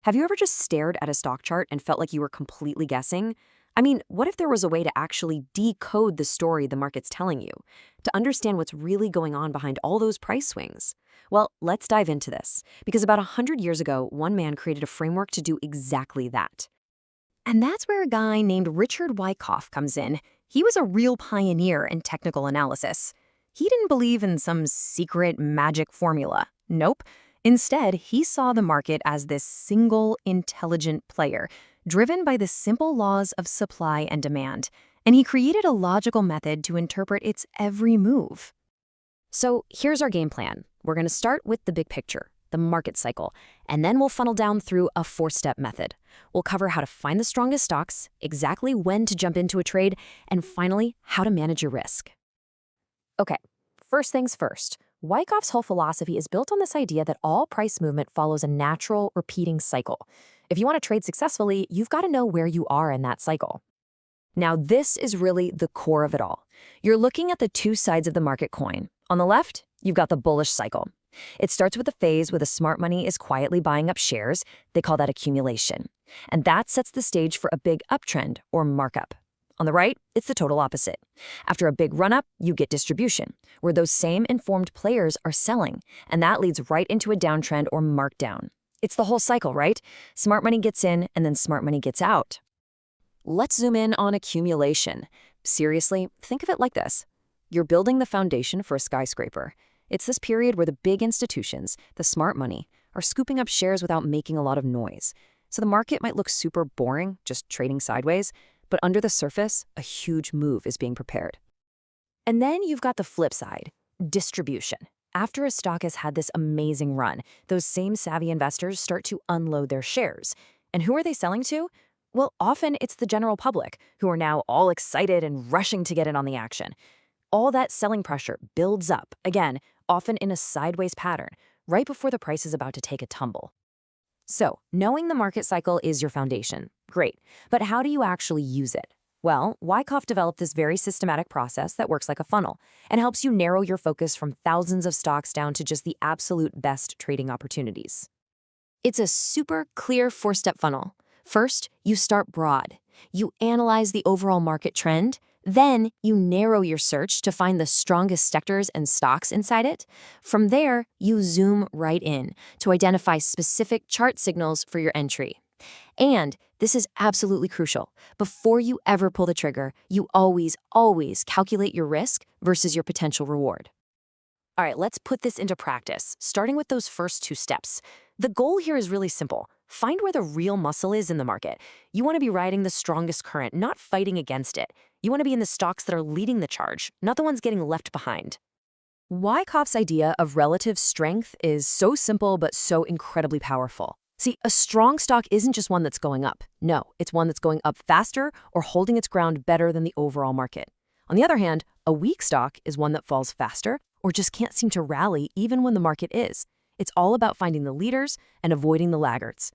Have you ever just stared at a stock chart and felt like you were completely guessing? I mean, what if there was a way to actually decode the story the market's telling you, to understand what's really going on behind all those price swings? Well, let's dive into this, because about 100 years ago, one man created a framework to do exactly that. And that's where a guy named Richard Wyckoff comes in. He was a real pioneer in technical analysis. He didn't believe in some secret magic formula. Nope. Instead, he saw the market as this single, intelligent player, driven by the simple laws of supply and demand. And he created a logical method to interpret its every move. So here's our game plan. We're going to start with the big picture, the market cycle, and then we'll funnel down through a four-step method. We'll cover how to find the strongest stocks, exactly when to jump into a trade, and finally, how to manage your risk. Okay, first things first. Wyckoff's whole philosophy is built on this idea that all price movement follows a natural, repeating cycle. If you want to trade successfully, you've got to know where you are in that cycle. Now, this is really the core of it all. You're looking at the two sides of the market coin. On the left, you've got the bullish cycle. It starts with a phase where the smart money is quietly buying up shares. They call that accumulation. And that sets the stage for a big uptrend or markup. On the right, it's the total opposite. After a big run-up, you get distribution, where those same informed players are selling, and that leads right into a downtrend or markdown. It's the whole cycle, right? Smart money gets in, and then smart money gets out. Let's zoom in on accumulation. Seriously, think of it like this. You're building the foundation for a skyscraper. It's this period where the big institutions, the smart money, are scooping up shares without making a lot of noise. So the market might look super boring, just trading sideways, but under the surface, a huge move is being prepared. And then you've got the flip side, distribution. After a stock has had this amazing run, those same savvy investors start to unload their shares. And who are they selling to? Well, often it's the general public, who are now all excited and rushing to get in on the action. All that selling pressure builds up, again, often in a sideways pattern, right before the price is about to take a tumble. So, knowing the market cycle is your foundation. Great. But how do you actually use it? Well, Wyckoff developed this very systematic process that works like a funnel and helps you narrow your focus from thousands of stocks down to just the absolute best trading opportunities. It's a super clear four-step funnel. First, you start broad. You analyze the overall market trend. Then, you narrow your search to find the strongest sectors and stocks inside it. From there, you zoom right in to identify specific chart signals for your entry. And this is absolutely crucial. Before you ever pull the trigger, you always calculate your risk versus your potential reward. All right, let's put this into practice, starting with those first two steps. The goal here is really simple. Find where the real muscle is in the market. You want to be riding the strongest current, not fighting against it. You want to be in the stocks that are leading the charge, not the ones getting left behind. Wyckoff's idea of relative strength is so simple but so incredibly powerful. See, a strong stock isn't just one that's going up. No, it's one that's going up faster or holding its ground better than the overall market. On the other hand, a weak stock is one that falls faster or just can't seem to rally even when the market is. It's all about finding the leaders and avoiding the laggards.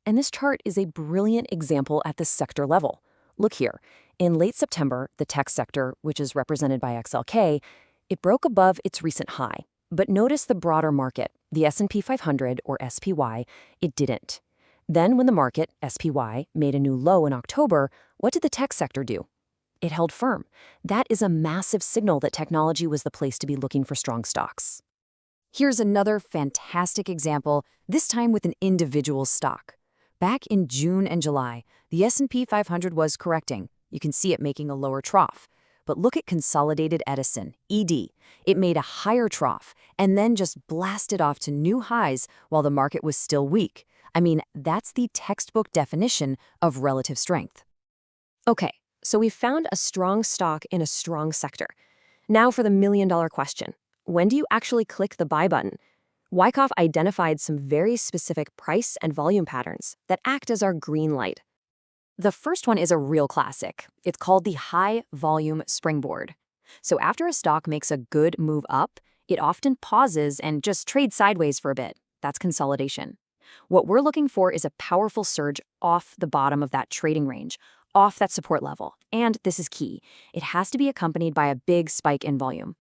And this chart is a brilliant example at the sector level. Look here. In late September, the tech sector, which is represented by XLK, it broke above its recent high. But notice the broader market, the S&P 500 or SPY, it didn't. Then when the market, SPY, made a new low in October, what did the tech sector do? It held firm. That is a massive signal that technology was the place to be looking for strong stocks. Here's another fantastic example, this time with an individual stock. Back in June and July, the S&P 500 was correcting. You can see it making a lower trough. But look at Consolidated Edison, ED. It made a higher trough and then just blasted off to new highs while the market was still weak. I mean, that's the textbook definition of relative strength. Okay, so we found a strong stock in a strong sector. Now for the million-dollar question. When do you actually click the buy button? Wyckoff identified some very specific price and volume patterns that act as our green light. The first one is a real classic. It's called the high volume springboard. So after a stock makes a good move up, it often pauses and just trades sideways for a bit. That's consolidation. What we're looking for is a powerful surge off the bottom of that trading range, off that support level. And this is key. It has to be accompanied by a big spike in volume.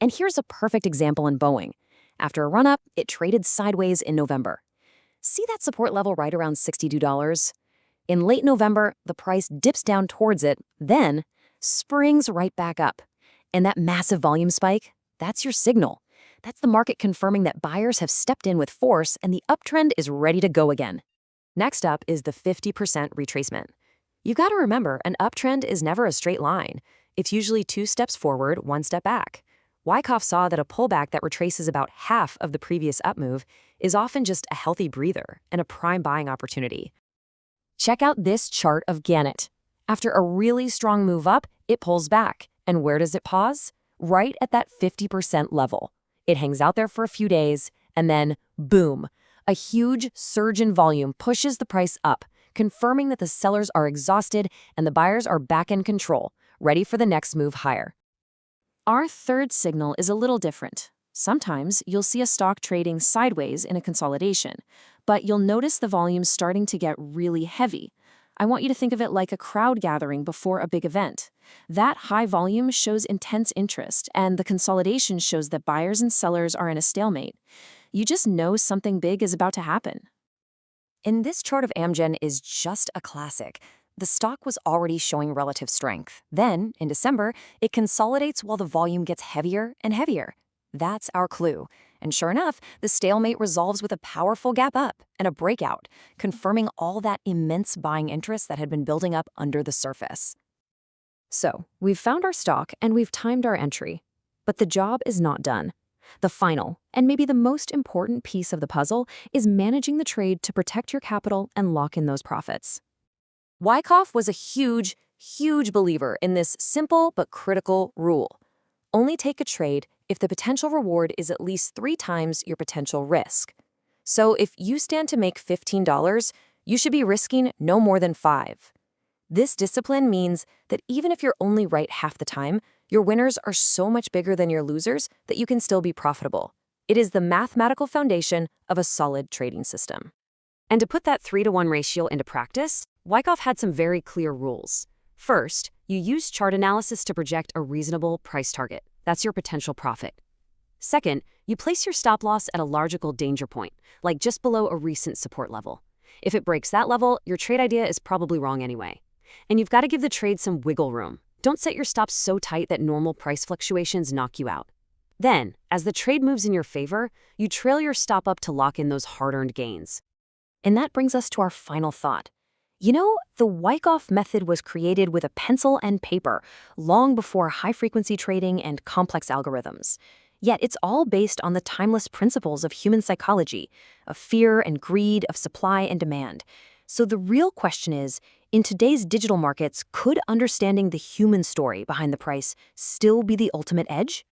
And here's a perfect example in Boeing. After a run-up, it traded sideways in November. See that support level right around $62? In late November, the price dips down towards it, then springs right back up. And that massive volume spike, that's your signal. That's the market confirming that buyers have stepped in with force and the uptrend is ready to go again. Next up is the 50% retracement. You've got to remember, an uptrend is never a straight line. It's usually 2 steps forward, 1 step back. Wyckoff saw that a pullback that retraces about half of the previous up move is often just a healthy breather and a prime buying opportunity. Check out this chart of Gannett. After a really strong move up, it pulls back. And where does it pause? Right at that 50% level. It hangs out there for a few days, and then, boom, a huge surge in volume pushes the price up, confirming that the sellers are exhausted and the buyers are back in control, ready for the next move higher. Our third signal is a little different. Sometimes you'll see a stock trading sideways in a consolidation, but you'll notice the volume starting to get really heavy. I want you to think of it like a crowd gathering before a big event. That high volume shows intense interest, and the consolidation shows that buyers and sellers are in a stalemate. You just know something big is about to happen. And this chart of Amgen is just a classic. The stock was already showing relative strength. Then, in December, it consolidates while the volume gets heavier and heavier. That's our clue. And sure enough, the stalemate resolves with a powerful gap up and a breakout, confirming all that immense buying interest that had been building up under the surface. So, we've found our stock and we've timed our entry. But the job is not done. The final, and maybe the most important piece of the puzzle, is managing the trade to protect your capital and lock in those profits. Wyckoff was a huge believer in this simple but critical rule. Only take a trade if the potential reward is at least 3 times your potential risk. So if you stand to make $15, you should be risking no more than 5. This discipline means that even if you're only right half the time, your winners are so much bigger than your losers that you can still be profitable. It is the mathematical foundation of a solid trading system. And to put that 3-to-1 ratio into practice, Wyckoff had some very clear rules. First, you use chart analysis to project a reasonable price target. That's your potential profit. Second, you place your stop loss at a logical danger point, like just below a recent support level. If it breaks that level, your trade idea is probably wrong anyway. And you've got to give the trade some wiggle room. Don't set your stops so tight that normal price fluctuations knock you out. Then, as the trade moves in your favor, you trail your stop up to lock in those hard-earned gains. And that brings us to our final thought. You know, the Wyckoff method was created with a pencil and paper long before high-frequency trading and complex algorithms. Yet it's all based on the timeless principles of human psychology, of fear and greed, of supply and demand. So the real question is, in today's digital markets, could understanding the human story behind the price still be the ultimate edge?